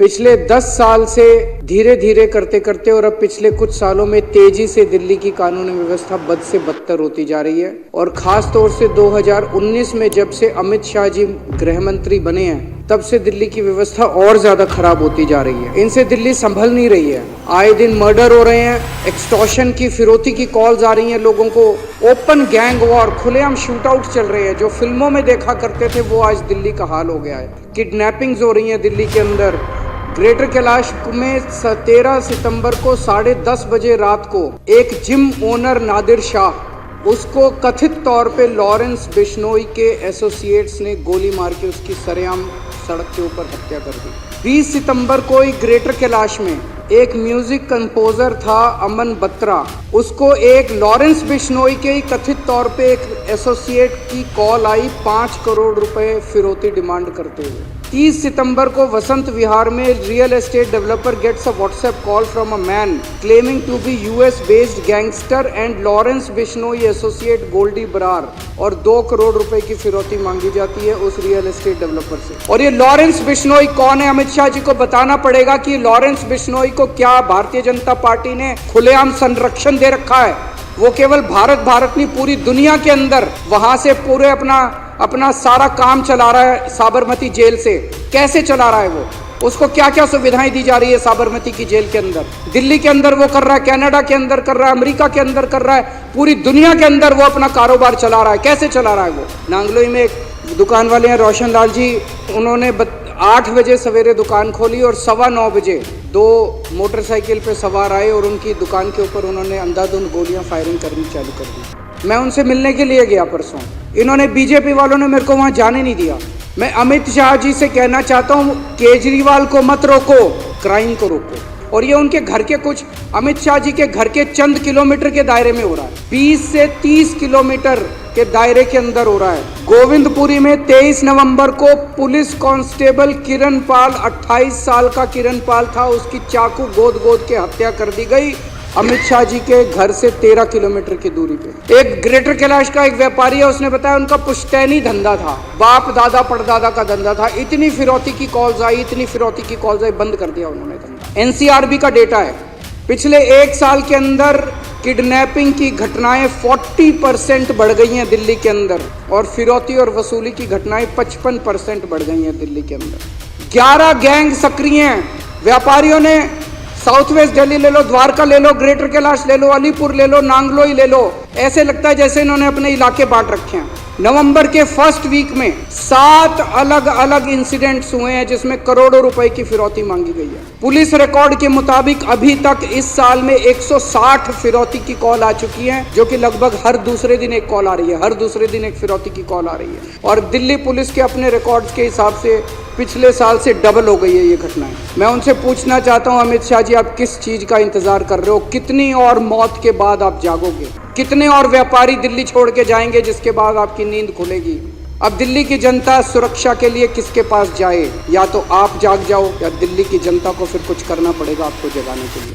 पिछले 10 साल से धीरे धीरे करते करते और अब पिछले कुछ सालों में तेजी से दिल्ली की कानून व्यवस्था बद से बदतर होती जा रही है। और खास तौर से 2019 में जब से अमित शाह जी गृह मंत्री बने हैं तब से दिल्ली की व्यवस्था और ज्यादा खराब होती जा रही है। इनसे दिल्ली संभल नहीं रही है। आए दिन मर्डर हो रहे हैं, एक्सटॉर्शन की फिरौती की कॉल्स आ रही हैं लोगों को, ओपन गैंग वॉर, खुलेआम शूट आउट चल रहे हैं। जो फिल्मों में देखा करते थे वो आज दिल्ली का हाल हो गया है। किडनैपिंग्स हो रही हैं दिल्ली के अंदर। ग्रेटर कैलाश में 13 सितंबर को 10:30 बजे रात को एक जिम ओनर नादिर शाह, उसको कथित तौर पे लॉरेंस बिश्नोई के एसोसिएट्स ने गोली मार के उसकी सरेआम सड़क के ऊपर हत्या कर दी। 20 सितंबर को ही ग्रेटर कैलाश में एक म्यूजिक कंपोजर था अमन बत्रा, उसको एक लॉरेंस बिश्नोई के ही कथित तौर पे एक एसोसिएट की कॉल आई 5 करोड़ रुपए फिरौती डिमांड करते हुए। 30 सितंबर को वसंत विहार में real estate developer gets a WhatsApp call from a man claiming to be US based gangster and Lawrence Bishnoi associate Goldy Brar, और 2 करोड़ रुपए की फिरौती मांगी जाती है उस रियल एस्टेट डेवलपर से। और ये लॉरेंस बिश्नोई कौन है? अमित शाह जी को बताना पड़ेगा कि लॉरेंस बिश्नोई को क्या भारतीय जनता पार्टी ने खुलेआम संरक्षण दे रखा है। वो केवल भारत नहीं, पूरी दुनिया के अंदर वहां से पूरे अपना सारा काम चला रहा है साबरमती जेल से। कैसे चला रहा है वो? उसको क्या क्या सुविधाएं दी जा रही है साबरमती की जेल के अंदर? दिल्ली के अंदर वो कर रहा है, कनाडा के अंदर कर रहा है, अमेरिका के अंदर कर रहा है, पूरी दुनिया के अंदर वो अपना कारोबार चला रहा है। कैसे चला रहा है वो? नांगलोई में एक दुकान वाले हैं रोशन लाल जी, उन्होंने 8 बजे सवेरे दुकान खोली और 9:15 बजे 2 मोटरसाइकिल पे सवार आए और उनकी दुकान के ऊपर उन्होंने अंधाधुंध गोलियां फायरिंग करनी चालू कर दी। मैं उनसे मिलने के लिए गया परसों, इन्होंने बीजेपी वालों ने मेरे को वहां जाने नहीं दिया। मैं अमित शाह जी से कहना चाहता हूं, केजरीवाल को मत रोको, क्राइम को रोको। और ये उनके घर के कुछ, अमित शाह जी के घर के चंद किलोमीटर के दायरे में हो रहा है, 20 से 30 किलोमीटर के दायरे के अंदर हो रहा है। गोविंदपुरी में 23 नवंबर को पुलिस कांस्टेबल किरण पाल, 28 साल का किरण पाल था, उसकी चाकू गोद के हत्या कर दी गई अमित शाह जी के घर से 13 किलोमीटर की दूरी पे। एक ग्रेटर कैलाश का एक व्यापारी है, उसने बताया उनका पुश्तैनी धंधा था, बाप दादा परदादा का धंधा था। इतनी फिरौती की कॉल्स आई, बंद कर दिया उन्होंने धंधा। एनसीआरबी का डेटा है, पिछले 1 साल के अंदर किडनैपिंग की घटनाएं 40% बढ़ गई हैं दिल्ली के अंदर, और फिरौती और वसूली की घटनाएं 55% बढ़ गई हैं दिल्ली के अंदर। 11 गैंग सक्रिय हैं। व्यापारियों ने साउथ वेस्ट दिल्ली ले लो, द्वारका ले लो, ग्रेटर कैलाश ले लो, अलीपुर ले लो, नांगलोई ले लो, ऐसे लगता है जैसे इन्होंने अपने इलाके बांट रखे हैं। नवंबर के फर्स्ट वीक में 7 अलग अलग इंसिडेंट्स हुए हैं जिसमें करोड़ों रुपए की फिरौती मांगी गई है। पुलिस रिकॉर्ड के मुताबिक अभी तक इस साल में 160 फिरौती की कॉल आ चुकी है, जो कि लगभग हर दूसरे दिन एक कॉल आ रही है, हर दूसरे दिन एक फिरौती की कॉल आ रही है। और दिल्ली पुलिस के अपने रिकॉर्ड्स के हिसाब से पिछले साल से डबल हो गई है ये घटनाएं। मैं उनसे पूछना चाहता हूं, अमित शाह जी, आप किस चीज का इंतजार कर रहे हो? कितनी और मौत के बाद आप जागोगे? कितने और व्यापारी दिल्ली छोड़ के जाएंगे जिसके बाद आपकी नींद खुलेगी? अब दिल्ली की जनता सुरक्षा के लिए किसके पास जाए? या तो आप जाग जाओ या दिल्ली की जनता को फिर कुछ करना पड़ेगा आपको जगाने के लिए।